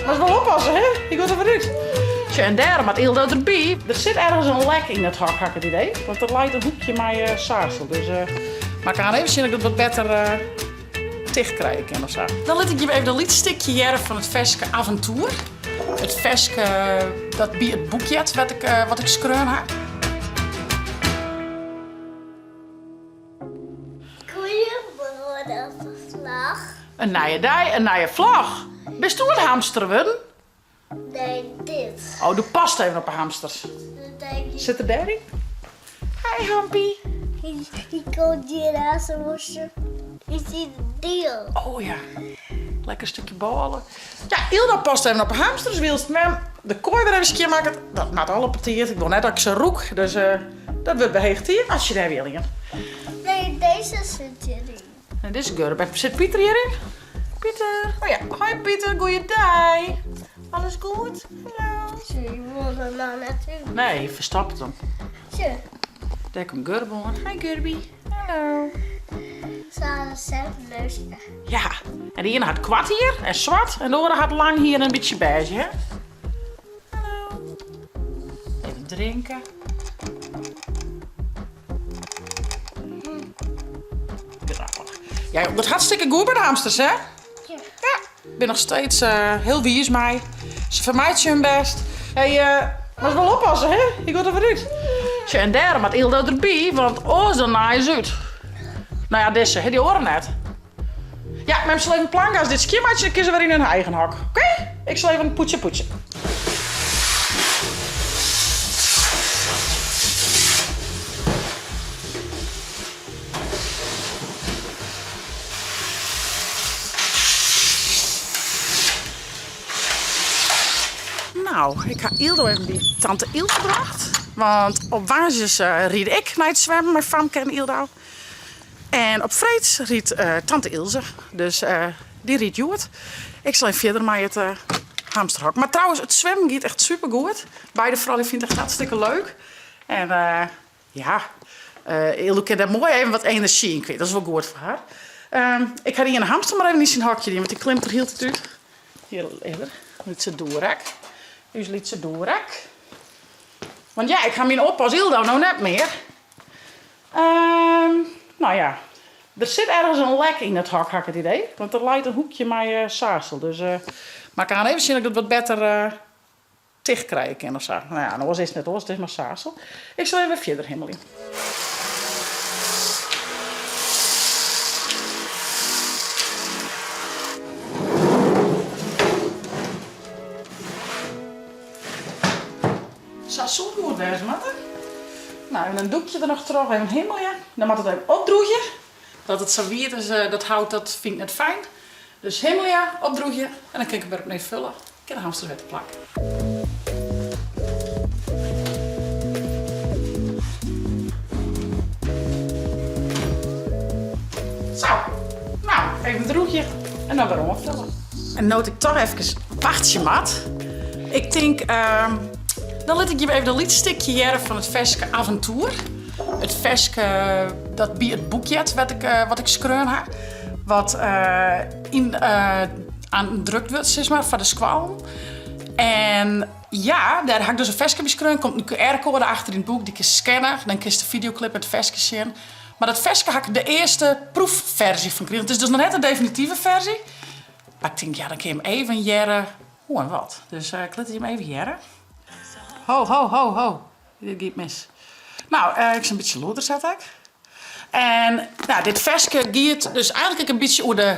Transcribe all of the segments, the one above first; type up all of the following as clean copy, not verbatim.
Maar wel oppassen, hè? Ik wil er vooruit. Tja, en daarom had Ildo erbij. Er zit ergens een lek in het hak, had ik het idee. Want er lijkt een hoekje met saarsel. Dus, maar ik ga even zien of ik het wat beter dicht krijgen of zo. Dan laat ik je even een lietstukje jaren van het Veske Avontuur. Het Veske, dat bij het boekje wat ik schreun had. Vlag. Een nieuwe dij, een nieuwe vlag. Bist u een hamster, Wun? Nee, dit. Oh, doe past even op een hamsters. Zit er daarin? Hi, Hampie. Ik kon die razen moesten. Ik zie het deel. Oh ja, lekker stukje ballen. Ja, Ilda past even op een hamsters. Wilst met de kooi weer even een maken. Dat maakt alle partijen. Ik wil net dat ik ze roek. Dus dat wordt beheegd hier, als je daar wil in. Nee, deze zit hierin. En dit is Gurbe. Zit Pieter hierin? Pieter. Oh ja, hoi Pieter, goeiedag. Alles goed? Hallo. Zo, je wilde nou natuurlijk. Nee, verstapt hem. Zo, Daar komt Gurbe hoor. Hi Gurbie. Hallo. ze hadden zelf een neusje. Ja, en de ene had kwart hier en zwart. En de andere had lang hier en een beetje beige, hè? Hallo. Even drinken. Grappig. Ja, het gaat hartstikke goed bij de hamsters, hè? Ja. Ja. Ik ben nog steeds heel wies mij. Ze vermijdt je hun best. Maar wel oppassen, hè? Ik wil er vooruit. Tja, en daarom had Ildo erbij, want dan naai is uit. Nou ja, deze, hè, die horen net. Ja, maar zal even een plank als dit skimmaatje, dan kiezen we weer in hun eigen hok. Oké? Ik zal even een poetje. Nou, ik ga Ildo even die tante Ilse gebracht. Want op woensdags ried ik naar het zwemmen met Famke en Ildo. En op vreeds riet tante Ilse. Dus die riet Joert. Ik zal even verder met het hamsterhok. Maar trouwens, het zwemmen gaat echt super goed. Beide vrouwen vinden het echt hartstikke leuk. En ja, Ildo kan daar mooi even wat energie in kwijt. Dat is wel goed voor haar. Ik ga die een hamster maar even in zijn hokje in, want die klimt er heel te uit. Hier even, liet ze doorrek. Dus liet ze doorrek. Want ja, ik ga me op als Ildo nou net meer. Nou ja, er zit ergens een lek in het hak, had ik het idee. Want er lijkt een hoekje met saarsel. Dus, maar ik ga even zien of ik het wat beter dicht krijgen of zo. Nou ja, nou was het net hoor, het is maar saarsel. Ik zal even verder helemaal in. Zo goed deze matten. Nou, en een doekje er nog terug, even hemelje. Dan moet het even opdroegen. Dat het serviert is, dat hout, dat vind ik net fijn. Dus hemelje, opdroegen en dan kan ik hem weer vullen. Ik kan de hamster weer te plakken. Zo, nou, even een droegje en dan weer omvullen. En nood ik toch even een wachtje mat. Ik denk, dan laat ik je even een lietstukje jaren van het Veske Avontuur. Het Veske, dat bij het boekje wat ik schreun had. Wat aan drukt wordt, zeg maar, van de squal. En ja, daar heb ik dus een Veske bij schreun. Komt een QR-code achter in het boek, die kun je scannen. Dan kun je de videoclip met het Veske zien. Maar dat Veske heb ik de eerste proefversie van gekregen. Het is dus nog net de definitieve versie. Maar ik denk, ja, dan kun je hem even jaren. Hoe en wat. Dus ik laat hem even jaren. Ho. Dit gaat mis. Nou, ik zal een beetje loder zetten. En nou, dit Veske gaat dus eigenlijk een beetje over de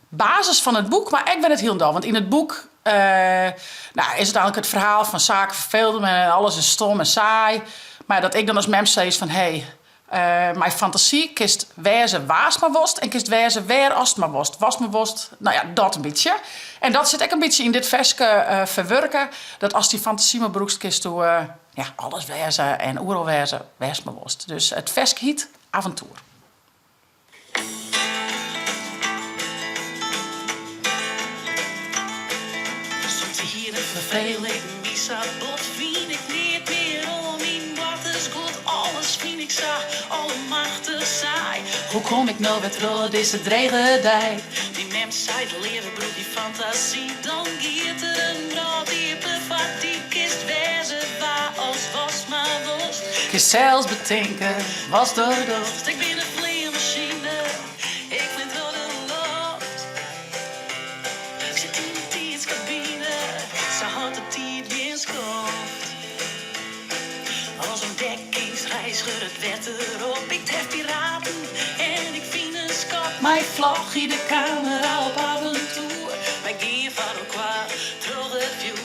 basis van het boek. Maar ik ben het heel dol. Want in het boek nou, is het eigenlijk het verhaal van zaken verveelde me. En alles is stom en saai. Maar dat ik dan als mens zei is van... Hey, mijn fantasie kist wezen waas maar wost en kist wezen weer als maar wost. Was maar wost, nou ja, dat een beetje. En dat zit ik een beetje in dit Veske verwerken. Dat als die fantasie maar broekst, kist toe ja, alles wezen en oeral wezen, wees maar wost. Dus het Veske heet Avontuur. Soms hier een verveling, wie zat bot, vind ik niet meer om in wat is goed, alles vind ik saai, allemachtig saai. Hoe kom ik nou weer terug deze drege dij? Die mens zei de leven broek die fantasie dan giet er een brood diepe vat die kist wezen waar als was maar worst. Ik kan zelfs bedenken, was door de lucht. Ik ben een vleermachine, ik vind wel de lucht. Ik zit in de tijdscabine, ze had de tijd weer schoft. Als een dekkingsreis schudt het wetter op. Ik tref piraten en ik vind een schat. Mijn vlag in de camera op avontuur. Mijn gear van elkaar, terug het view.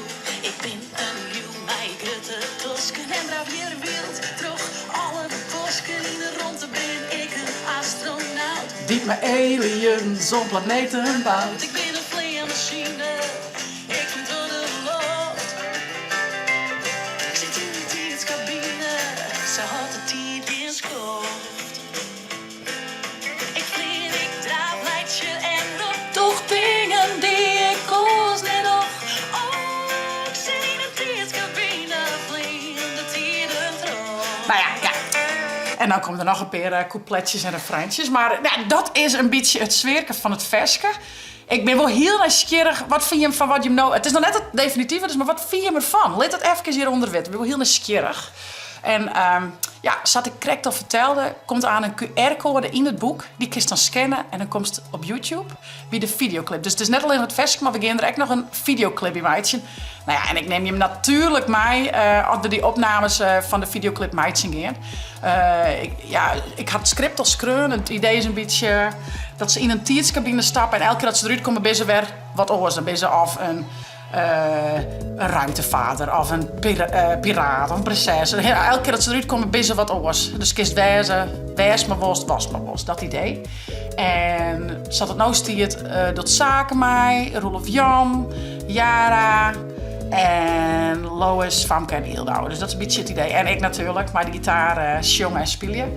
Ik ben een nieuw, mijn grote tosken en draaf weer wild. Terug alle bosken in de ronde ben ik een astronaut. Diep mijn aliens op planeten bouwt. Ik ben een vleermachine, ik vind wel de lucht. Ik zit in de tijdscabine, ze had de tijd weer schoft. Ik vlieg, ik draaf, leidje en roep. Toch dingen die ik koos net nog. Oh, ik zit in de tijdscabine, vlieg de tijden terug. Nou ja, kijk. En dan komen er nog een paar coupletjes en refreintjes. Maar ja, dat is een beetje het sfeerke van het versje. Ik ben wel heel nieuwsgierig. Wat vind je hem van wat je hem nou... Het is nog net het definitieve, dus maar wat vind je hem ervan? Let het even hieronder weten. Ik ben wel heel nieuwsgierig. En ja, zat ik correct al vertelde, komt aan een QR-code in het boek. Die kun je dan scannen en dan komt het op YouTube bij de videoclip. Dus het is net alleen het versje, maar we gaan er echt nog een videoclip in maken. Nou ja, en ik neem je hem natuurlijk mee als die opnames van de videoclip maken gaan. Ik had het script al schreeuwen. Het idee is een beetje dat ze in een tijdscabine stappen en elke keer dat ze eruit komen, ben ze weer wat oors. Dan ben ze of een ruimtevader of een piraat of een prinses. Elke keer dat ze eruit komen, ben ze wat oors. Dus kist wezen, wees maar worst, dat idee. En zat het nou stiert dat zaken mij, Roelof Jan, Jara en Lois, Famke en Ildau. Dus dat is een beetje het idee. En ik natuurlijk, maar de gitaar jongen en spelen.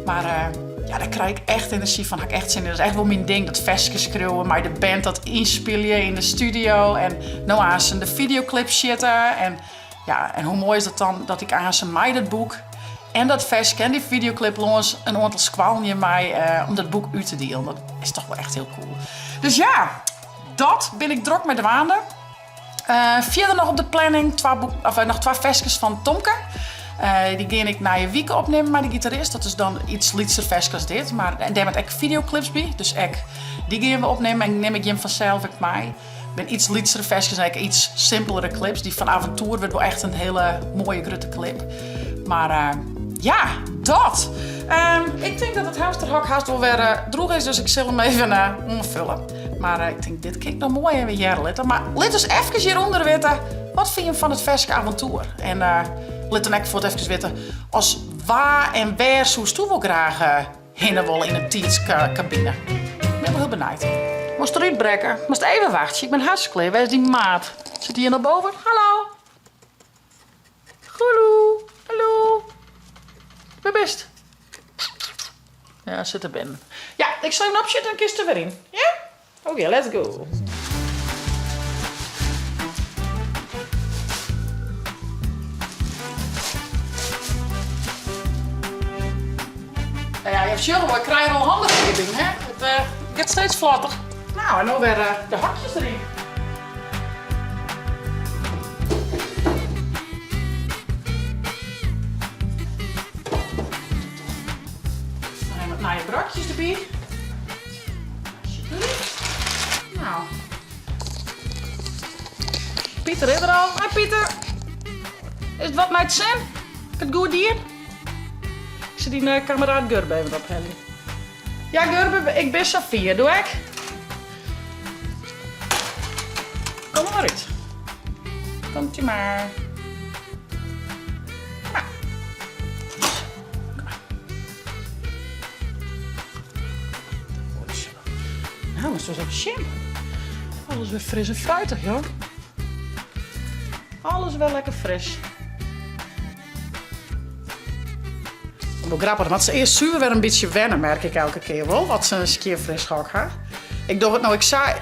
Maar ja, daar krijg ik echt energie van. Heb ik echt zin in. Dat is echt wel mijn ding, dat versjes schreeuwen. Maar de band dat inspelen in de studio. En nou aan ze de videoclip zitten. En ja, en hoe mooi is dat dan dat ik aan ze mij dat boek en dat versje en die videoclip los een aantal squalje mij om dat boek uit te delen. Dat is toch wel echt heel cool. Dus ja, dat ben ik druk met de waanden. Verder nog op de planning nog 2 versjes van Tomke. Die ga ik na je week opnemen met de gitarist. Dat is dan iets liedser vers als dit. Maar en daar met ook videoclips bij. Dus die gaan we opnemen en neem ik hem vanzelf ook mee. Ik ben iets liedser versjes en iets simpelere clips. Die van avontuur wordt wel echt een hele mooie grote clip. Maar ja, dat. Ik denk dat het hamsterhok haast wel weer droeg is. Dus ik zal hem even omvullen. Maar ik denk, dit kijk nog mooi en weer jaren. Maar laat ons even hieronder weten. Wat vind je van het versje avontuur? En laat dan ook voor het even weten. Als waar en waar zoest u wel graag heen willen in een tijdscabine. Ik ben wel heel benieuwd. Moest eruit breken? Moest even wachten. Ik ben hartstikke klaar. Waar is die maat? Zit hij hier naar boven? Hallo? Hallo? Hallo? Waar best? Ja, zit er binnen. Ja, ik zal hem opzetten en kist er weer in. Ja? Oké, let's go. Ja, je hebt zullen we krijgen al handgeving, hè? Het gaat steeds vlotter. Nou, en nu weer de hakjes erin. Dan neem ik naar je brakjes erbij. Nou. Pieter is er al. Hoi Pieter. Is het wat naar het zin? Het goed hier? Ik zit die kameraad Gurbe even ophellen. Ja Gurbe, ik ben Safia. Doe ik? Kom maar uit. Komt u maar. Nou. Nou, maar zo is even shit. Alles weer fris en fruitig, joh. Alles wel lekker fris. Wel grappig, want ze eerst zuur weer een beetje wennen, merk ik elke keer wel. Wat ze een keer fris gehakt had. Ik dacht het nou, ik zei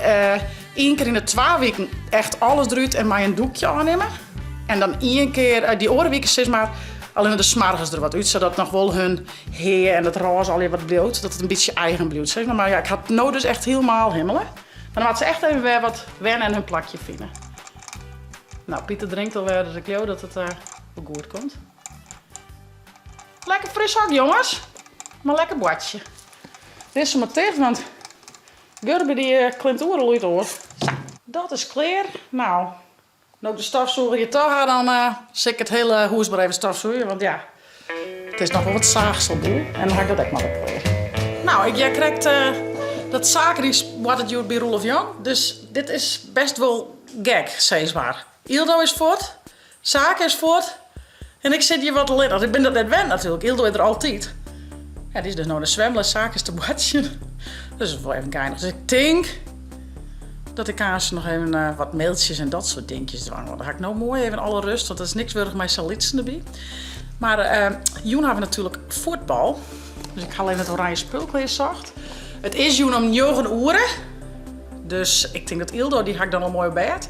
1 keer in de 2 weken echt alles eruit en mij een doekje aannemen. En dan 1 keer, die orenweken zeg maar, alleen de s'morgens er wat uit, zodat nog wel hun heer en het roze al wat bloot, dat het een beetje eigen bloed zeg maar. Maar ja, ik had nou dus echt helemaal himmelen. dan had ze echt even weer wat wennen en hun plakje vinden. Nou, Pieter drinkt alweer, dus ik hoop dat het wel goed komt. Lekker fris hak, jongens. Maar lekker badje. Dit is maar tegen, want Gurbe die klimt oren uit hoor. Dat is klaar. Nou de stofzuiger je toch had, dan zit ik het hele huis maar even stofzuigen. Want ja, het is nog wel wat zaagselboel. En dan ga ik dat ook maar op weer. Nou, jij krijgt dat zaken die wat het duurt bij Roelof Jong. Dus dit is best wel gek, zeg maar. Ildo is voort, zaken is voort. En ik zit hier wat later. Ik ben dat net wend natuurlijk. Ildo is er altijd. Ja, die is dus nou de zwemles, zaken is te watchen. Dus dat is wel even geinig. Dus ik denk dat ik aan ze nog even wat mailtjes en dat soort dingetjes doen. Dan ga ik nou mooi even alle rust, want dat is niks wurg mij salitsen erbij. Maar Joen hebben we natuurlijk voetbal. Dus ik ga alleen het oranje spulkleed zacht. Het is Joen om 9 uur. Dus ik denk dat Ildo, die ga ik dan al mooi op bed.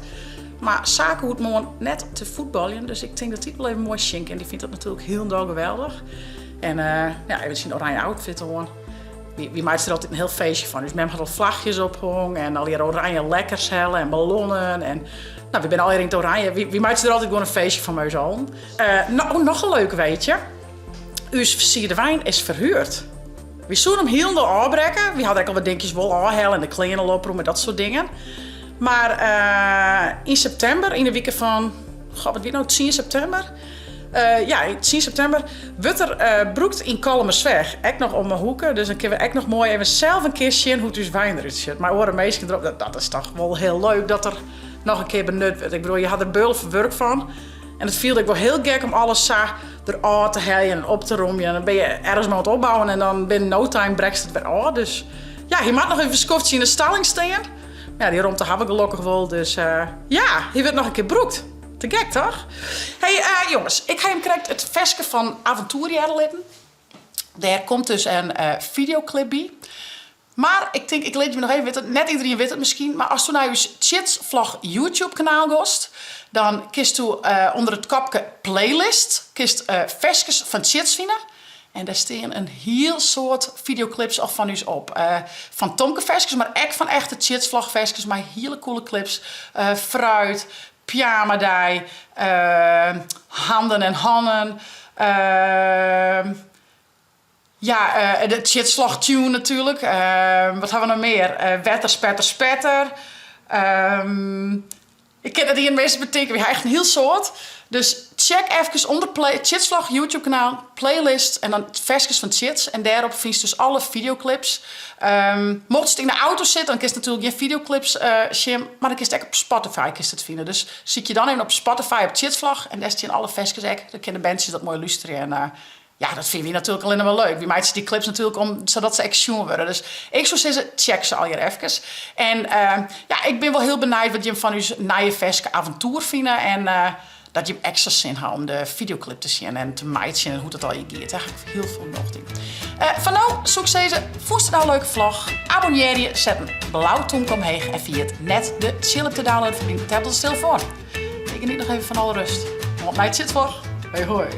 Maar Zaken hoeft morgen net te voetballen. Dus ik denk dat die wel even mooi schinkt. En die vindt dat natuurlijk heel geweldig. En ja, even zien oranje outfit hoor. Wie maakt er altijd een heel feestje van. Dus men had al vlagjes opgehangen en al die oranje lekkers hellen en ballonnen. En nou, we zijn al hier in het oranje. Wie maakt er altijd gewoon een feestje van mij zo? Nou, nog een leuke weetje. Uw versierde wijn is verhuurd. We zouden hem heel door aanbrekken. We hadden al wat dingetjes wel aanhellen en de kleren lopen met dat soort dingen. Maar in september, in de weken van, wat weet nou, 10 september. Ja, 10 september wordt er broekt in Kalmersweg. Echt nog om mijn hoeken. Dus dan kunnen we echt nog mooi even zelf een keer zien hoe het uw wijn eruit ziet. Maar hoor, meestal erop, dat is toch wel heel leuk dat er nog een keer benut wordt. Ik bedoel, je had er beul van werk van. En het viel ik wel heel gek om alles eruit te halen en op te roemen. En dan ben je ergens maar aan het opbouwen en dan binnen no time brekst het weer aan. Dus ja, je mag nog even skoftje in de stalling staan. Ja, die romte heb ik gelukkig wel. Dus ja, hier wordt nog een keer broekt. Te gek, toch? Hey, jongens, ik ga hem krijgen het versje van Avontuurjaarlitten. Daar komt dus een videoclip bij. Maar ik denk, ik leed je nog even weten. Net iedereen weet het misschien. Maar als je naar je Chitsvlog YouTube kanaal gaat, dan kiest u onder het kopje playlist versjes van Chits vinden. En daar staan een heel soort videoclips al van u op. Van Tomke versjes, maar echt van echte Chitsvlog versjes. Maar hele coole clips. Fruit, pyjamadij, handen en hannen. Ja, de Chitsvlog tune natuurlijk. Wat hebben we nog meer? Wetter, spetter, spetter. Ik ken dat die in de meeste betekenen. We hebben echt een heel soort. Dus check even onder Chitsvlog YouTube kanaal, playlist en dan versjes van Chits. En daarop vind je dus alle videoclips. Mocht je in de auto zitten, dan kun je natuurlijk geen videoclips zien. Maar dan kun je het ook op Spotify het vinden. Dus zie je dan even op Spotify op Chitsvlog. En daar staan alle versjes. Dan kunnen mensen dat mooi luisteren. En ja, dat vinden we natuurlijk alleen maar leuk. Wie maakt die clips natuurlijk om, zodat ze echt zoen worden. Dus ik zou zeggen, check ze al hier even. En ja, ik ben wel heel benieuwd wat je van uw nieuwe versje avontuur vinden. En dat je hem extra zin had om de videoclip te zien en te meiden en hoe dat al je gaat. Daar ga ik heel veel nog in. Van nou, zoek ze deze. Vond je nou een leuke vlog? Abonneer je, zet een blauw toenk omheen en via het net de chill op te downloaden van je tablet stil voor. Ik geniet nog even van alle rust. Want mij zit voor. Hoi hoi.